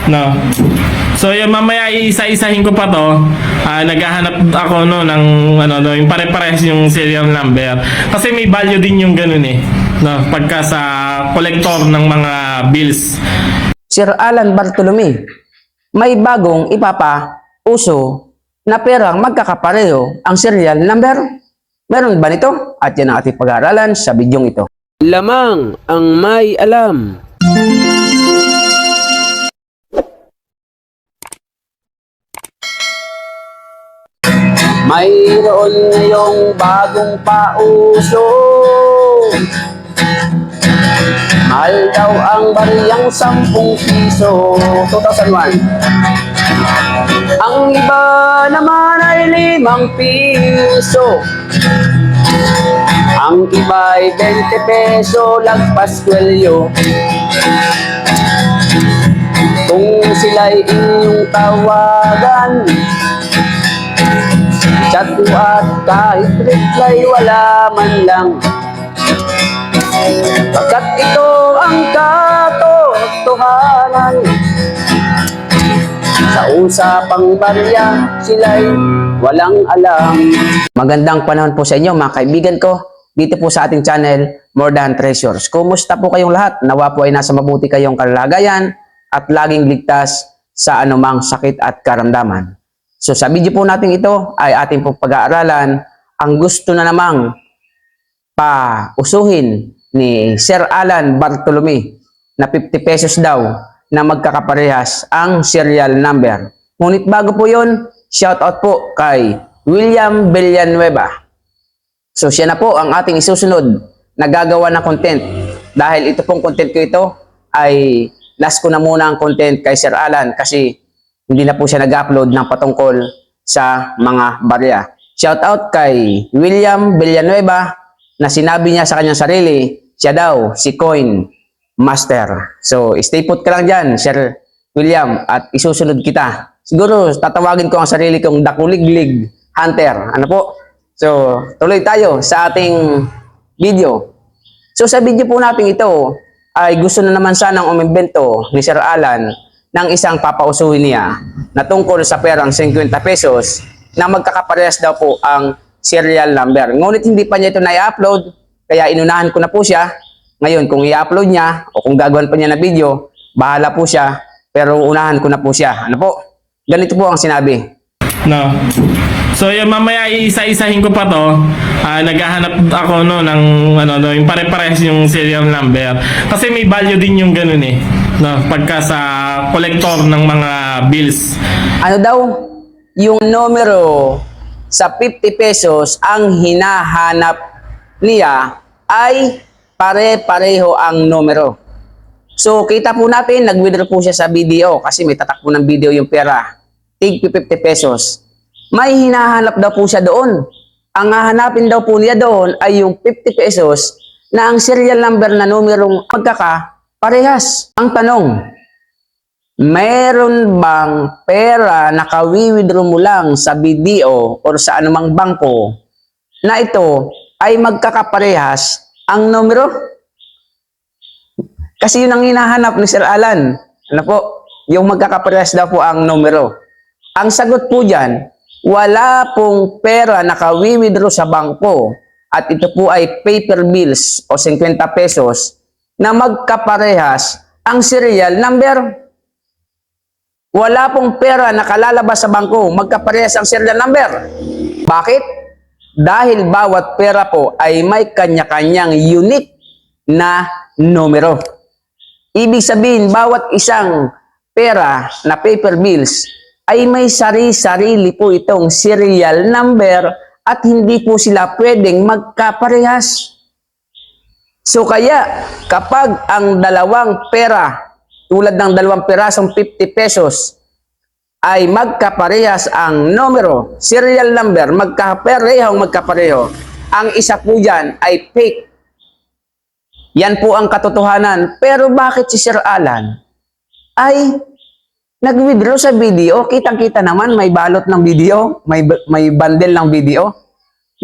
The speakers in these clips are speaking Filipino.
No. So yung mamaya iisa-isahin ko pa to. Naghahanap ako no ng yung pare-parehas yung serial number. Kasi may value din yung ganun eh. No, pagka sa collector ng mga bills. Sir Alan Bartolome, may bagong ipapa-uso na perang magkakapareho ang serial number. Meron ba nito? At yan ang ating pag-aaralan sa bidyong ito. Lamang ang may alam. Mayroon ngayong bagong pauso. Mahal daw ang bariyang 10 piso. 2001. Ang iba naman ay 5 piso. Ang iba ay 20 peso, lagpas kwelyo. Kung sila'y inyong tawagan, chat at kahit reply wala man lang. Pagkat ito ang katotohanan, sa usapang barya sila'y walang alam. Magandang panahon po sa inyo mga kaibigan ko dito po sa ating channel More Than Treasures. Kumusta po kayong lahat? Nawa po ay nasa mabuti kayong kalagayan at laging ligtas sa anumang sakit at karamdaman. So sa video po natin ito ay ating po pag-aaralan ang gusto na namang pausuhin ni Sir Alan Bartolome na 50 pesos daw na magkakaparehas ang serial number. Ngunit bago po yun, shout out po kay William Villanueva. So siya na po ang ating isusunod na gagawa ng content. Dahil ito pong content ko ito ay last ko na muna ang content kay Sir Alan kasi hindi na po siya nag-upload ng patungkol sa mga barya. Shout out kay William Villanueva na sinabi niya sa kanyang sarili, siya daw si Coin Master. So stay put ka lang dyan, Sir William, at isusunod kita. Siguro tatawagin ko ang sarili kong Dakuliglig Hunter. Ano po? So tuloy tayo sa ating video. So sa video po natin ito ay gusto na naman sanang umimbento ni Sir Alan ng isang papausuhin niya na tungkol sa perang 50 pesos na magkakaparehas daw po ang serial number. Ngunit hindi pa niya ito na-upload, kaya inunahan ko na po siya. Ngayon, kung i-upload niya o kung gagawin pa niya na video, bahala po siya, pero unahan ko na po siya. Ano po? Ganito po ang sinabi. No. So yung mamaya iisa-isahin ko pa to. Naghahanap ako no ng yung pare-parehas yung serial number. Kasi may value din yung ganun eh. No, pagka sa collector ng mga bills. Ano daw? Yung numero sa 50 pesos ang hinahanap niya ay pare-pareho ang numero. So kita po natin, nag-withdraw po siya sa video kasi may tatak po ng video yung pera. Tig 50 pesos. May hinahanap daw po siya doon. Ang hahanapin daw po niya doon ay yung 50 pesos na ang serial number na numerong magkakaparehas. Ang tanong, meron bang pera na kawi-withdraw mo lang sa BDO o sa anumang bangko na ito ay magkakaparehas ang numero? Kasi yun ang hinahanap ni Sir Alan. Ano po? Yung magkakaparehas daw po ang numero. Ang sagot po dyan, wala pong pera na kawi-withdraw sa bangko at ito po ay paper bills o 50 pesos na magkaparehas ang serial number. Wala pong pera na kalalabas sa bangko, magkaparehas ang serial number. Bakit? Dahil bawat pera po ay may kanya-kanyang unique na numero. Ibig sabihin, bawat isang pera na paper bills ay may sari-sarili po itong serial number at hindi po sila pwedeng magkaparehas. So kaya, kapag ang dalawang pera, tulad ng 2 pirasong 50 pesos, ay magkaparehas ang numero, serial number, magkapareho, ang isa po dyan ay fake. Yan po ang katotohanan. Pero bakit si Sir Alan ay nag-withdraw sa video? Kitang-kita naman, may balot ng video, may bundle ng video.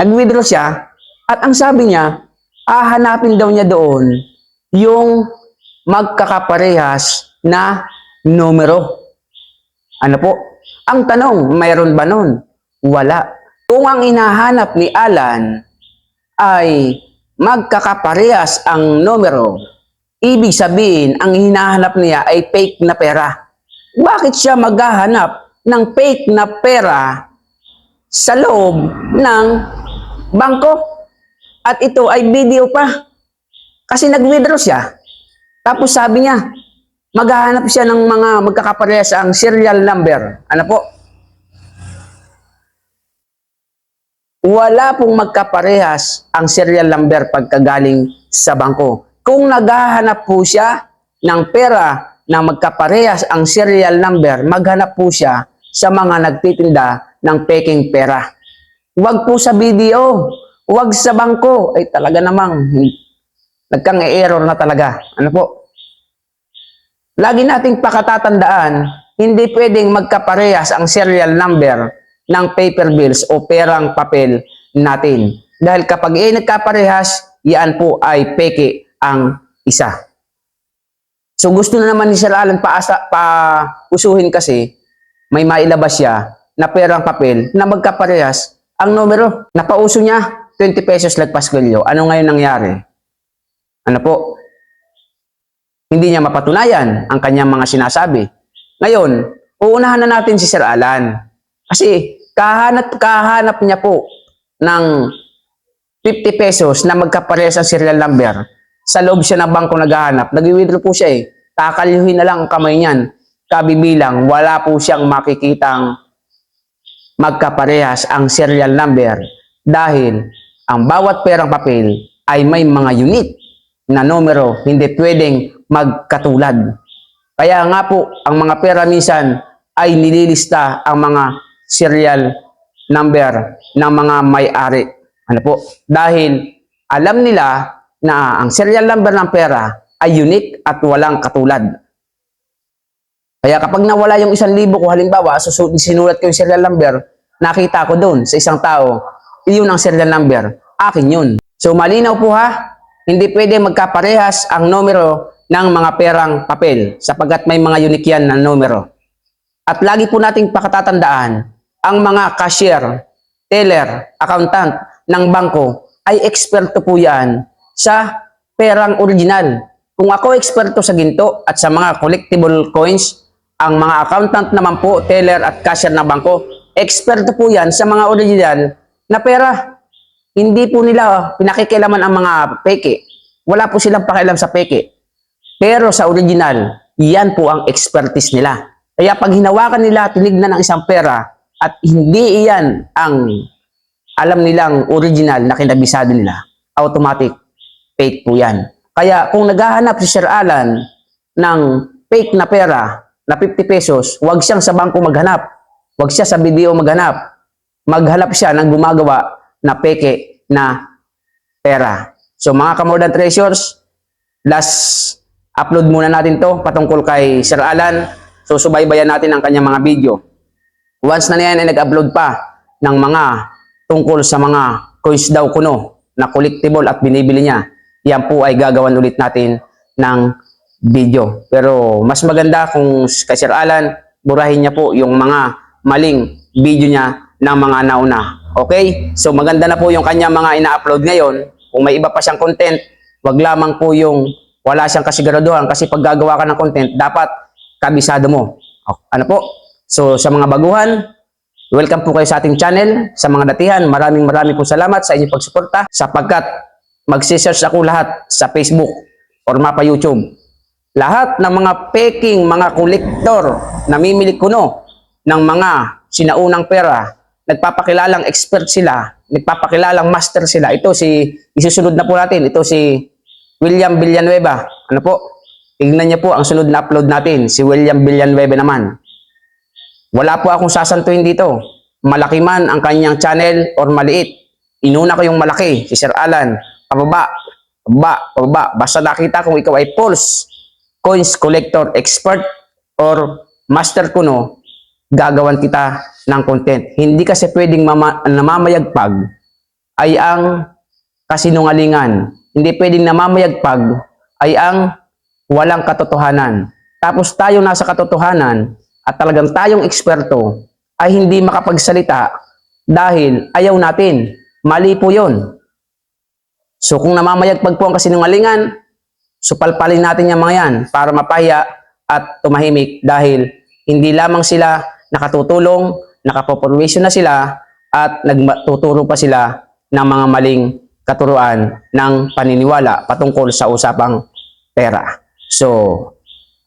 Nag-withdraw siya, at ang sabi niya, hahanapin daw niya doon yung magkakaparehas na numero. Ano po? Ang tanong, mayroon ba nun? Wala. Kung ang hinahanap ni Alan ay magkakaparehas ang numero, ibig sabihin, ang hinahanap niya ay fake na pera. Bakit siya maghahanap ng fake na pera sa loob ng bangko? At ito ay video pa. Kasi nag-withdraw siya. Tapos sabi niya, maghahanap siya ng mga magkakaparehas ang serial number. Ano po? Wala pong magkaparehas ang serial number pagkagaling sa bangko. Kung naghahanap po siya ng pera na magkaparehas ang serial number, maghanap po siya sa mga nagtitinda ng peking pera. Huwag po sa video, huwag sa bangko. Ay talaga namang nagkang-error na talaga. Ano po? Lagi nating pakatatandaan, hindi pwedeng magkaparehas ang serial number ng paper bills o perang papel natin. Dahil kapag nagkaparehas, yan po ay peke ang isa. So gusto na naman ni Sir Alan usuhin kasi may mailabas siya na perang papel na magkaparehas ang numero. Napauso niya, 20 pesos lagpas gulyo. Ano ngayon nangyari? Ano po? Hindi niya mapatunayan ang kanyang mga sinasabi. Ngayon, uunahan na natin si Sir Alan. Kasi kahanap niya po ng 50 pesos na magkaparehas ang serial number. Sa loob siya ng bangko naghahanap. Nag-withdraw po siya eh. Kakalyuhin na lang ang kamay niyan. Kabibilang, wala po siyang makikitang magkaparehas ang serial number. Dahil ang bawat perang papel ay may mga unique na numero, hindi pwedeng magkatulad. Kaya nga po, ang mga pera minsan ay nililista ang mga serial number ng mga may-ari. Ano po? Dahil alam nila na ang serial number ng pera ay unique at walang katulad. Kaya kapag nawala yung 1,000 ko, halimbawa, sinulat ko yung serial number, nakita ko doon sa isang tao, yun ang serial number, akin yun. So malinaw po ha, hindi pwede magkaparehas ang numero ng mga perang papel sapagkat may mga unique yan na numero. At lagi po nating pakatatandaan, ang mga cashier, teller, accountant ng bangko ay eksperto po yan sa perang original. Kung ako eksperto sa ginto at sa mga collectible coins, ang mga accountant naman po, teller at cashier ng bangko, eksperto po yan sa mga original na pera. Hindi po nila pinakikialaman ang mga peke. Wala po silang pakialam sa peke. Pero sa original, yan po ang expertise nila. Kaya pag hinawakan nila, tinignan ng isang pera at hindi iyan ang alam nilang original na kinabisado nila, automatic fake po yan. Kaya kung naghahanap si Sir Alan ng fake na pera na 50 pesos, huwag siyang sa bangko maghanap. Huwag siya sa video maghanap. Maghanap siya ng gumagawa na peke na pera. So mga Kamordan Treasures, last upload muna natin to patungkol kay Sir Alan. So subaybayan natin ang kanyang mga video. Once na niyan ay nag-upload pa ng mga tungkol sa mga coins daw kuno na collectible at binibili niya, yan po ay gagawan ulit natin ng video. Pero mas maganda kung kay Sir Alan, burahin niya po yung mga maling video niya ng mga nauna. Okay? So maganda na po yung kanya mga ina-upload ngayon. Kung may iba pa siyang content, wag lamang po yung wala siyang kasiguraduhan kasi pag gagawa ka ng content, dapat kabisado mo. Ano po? So sa mga baguhan, welcome po kayo sa ating channel. Sa mga datihan, maraming po salamat sa inyong pagsuporta sapagkat magsisearch ako lahat sa Facebook or mapa YouTube. Lahat ng mga peking, mga kolektor, namimili kuno ng mga sinaunang pera, nagpapakilalang expert sila, nagpapakilalang master sila. Ito isusunod na po natin. Ito si William Villanueva. Ano po? Tignan niyo po ang sunod na upload natin. Si William Villanueva naman. Wala po akong sasantuin dito. Malaki man ang kanyang channel or maliit. Inuna ko yung malaki, si Sir Alan. Pababa, pababa, pababa. Basta nakita kung ikaw ay false coins collector expert or master kuno, gagawan kita ng content. Hindi kasi pwedeng namamayagpag ay ang kasinungalingan. Hindi pwedeng namamayagpag ay ang walang katotohanan. tapos tayo nasa katotohanan at talagang tayong eksperto ay hindi makapagsalita dahil ayaw natin. Mali po yun. So kung namamayagpag po ang kasinungalingan, so palpalin natin yung mga yan para mapahiya at tumahimik dahil hindi lamang sila nakatutulong, nakapopormisyon na sila at nagtuturo pa sila ng mga maling katuruan ng paniniwala patungkol sa usapang pera. So,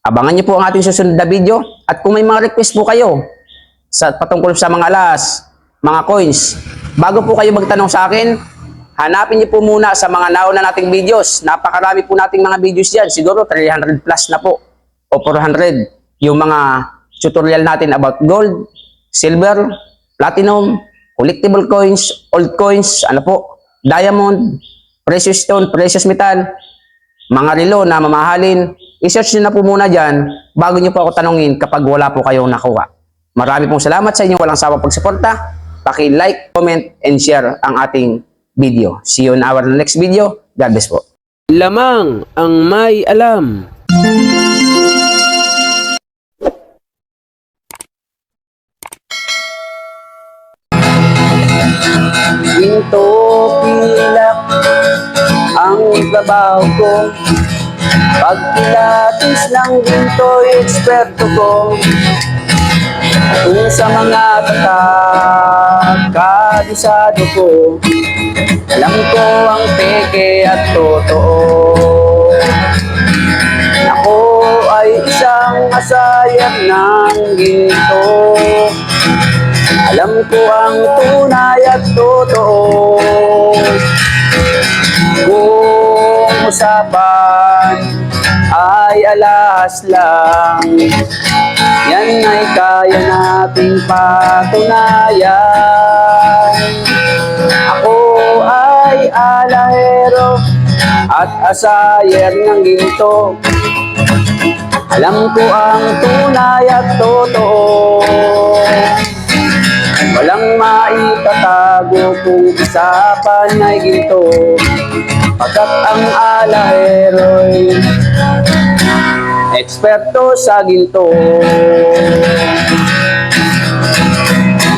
abangan niyo po ang ating susunod na video at kung may mga request po kayo sa patungkol sa mga alas, mga coins, bago po kayo magtanong sa akin, hanapin niyo po muna sa mga nauna nating videos. Napakarami po nating mga videos yan. Siguro 300 plus na po o 400 yung mga tutorial natin about gold, silver, platinum, collectible coins, old coins, ano po, diamond, precious stone, precious metal, mga relo na mamahalin. I-search nyo na po muna dyan bago nyo po ako tanongin kapag wala po kayong nakuha. Marami pong salamat sa inyong walang sawang pagsuporta. Paki-like, comment, and share ang ating video. See you in our next video. God bless po. Lamang ang may alam. Ginto pilak ang trabaho ko. Pag pilates ng ginto'y eksperto ko. Kung sa mga kabisado ko, alam ko ang peke at totoo. Ako ay isang masayang ng ginto. Alam ko ang tunay at totoo. Kung usapan ay alas lang, yan ay kaya nating patunayan. Ako ay alahero at asayer ng ginto. Alam ko ang tunay at totoo. Walang maitatago kung usapan ay ginto, pagkat ang alahero'y eksperto sa ginto.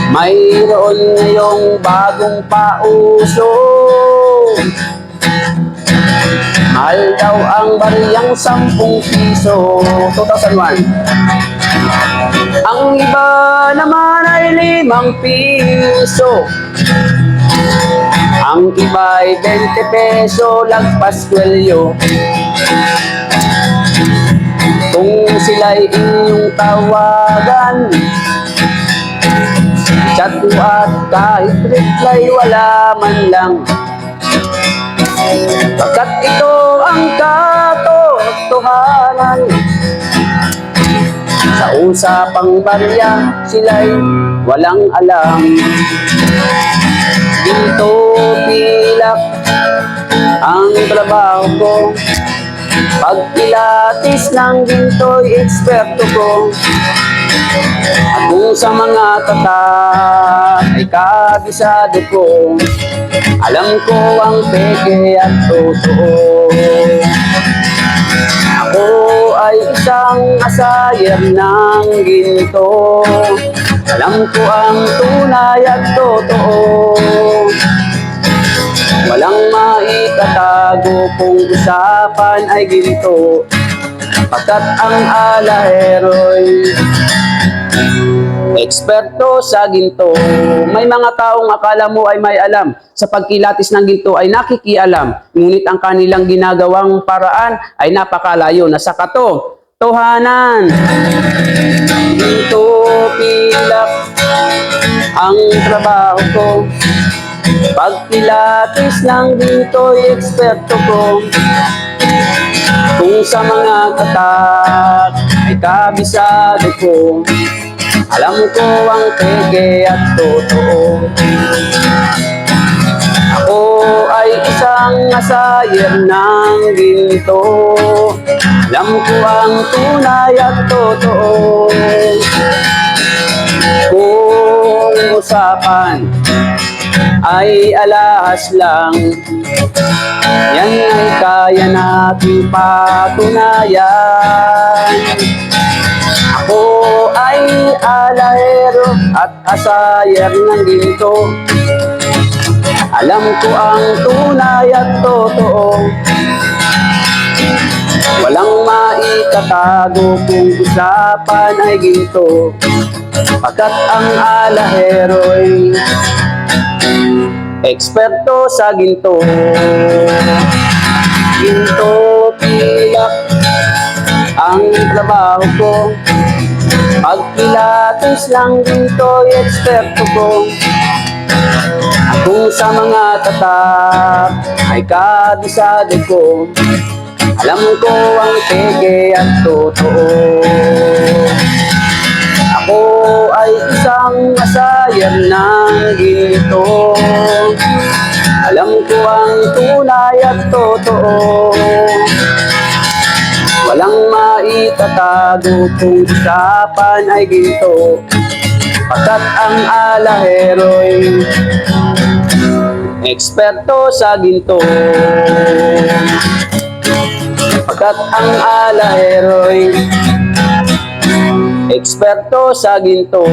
Mayroon ngayong bagong pauso, mahal daw ang bariyang 10 piso. 2001. Ang iba naman ay 5 piso. Ang iba ay 20 peso, lagpas kwelyo. Kung sila'y inyong tawagan, chat mo at kahit reply wala man lang. Pagkat ito ang katotohanan. Sa usapang barya, sila'y walang alam. Ginto pilak ang trabaho ko. Pag pilates ng ginto'y eksperto ko. At kung sa mga tatak ay kabisado ko, alam ko ang peke at totoo. Ako ay isang asayer ng ginto. Alam ko ang tunay at totoo. Walang maitatago kung usapan ay ginto, pagkat ang alahero'y eksperto sa ginto. May mga taong akala mo ay may alam sa pagkilatis ng ginto ay nakikialam, ngunit ang kanilang ginagawang paraan ay napakalayo na sa katotohanan. Ginto pilak ang trabaho ko. Pag pilates ng ginto'y eksperto ko. Kung sa mga katak ay kabisado ko, alam ko ang peke at totoo. Ako ay isang asayer ng ginto. Alam ko ang tunay at totoo. Kung usapan ay alahas lang, yan ay kaya nating patunayan. Ako ay alahero at asayer ng ginto. Alam ko ang tunay at totoo. Walang maitatago kung usapan ay ginto. Pagkat ang alahero'y eksperto sa ginto. Ginto pilak ang trabaho ko. Pag pilates lang ginto'y eksperto ko. Kung sa mga tatak ay kabisado ko, alam ko ang pege at totoo. Ako ay isang asayer ng ginto. Alam ko ang tunay at totoo. Walang maitatago kung usapan ay ginto. Pagkat ang alahero'y eksperto sa ginto. Pagkat ang alahero'y eksperto sa ginto.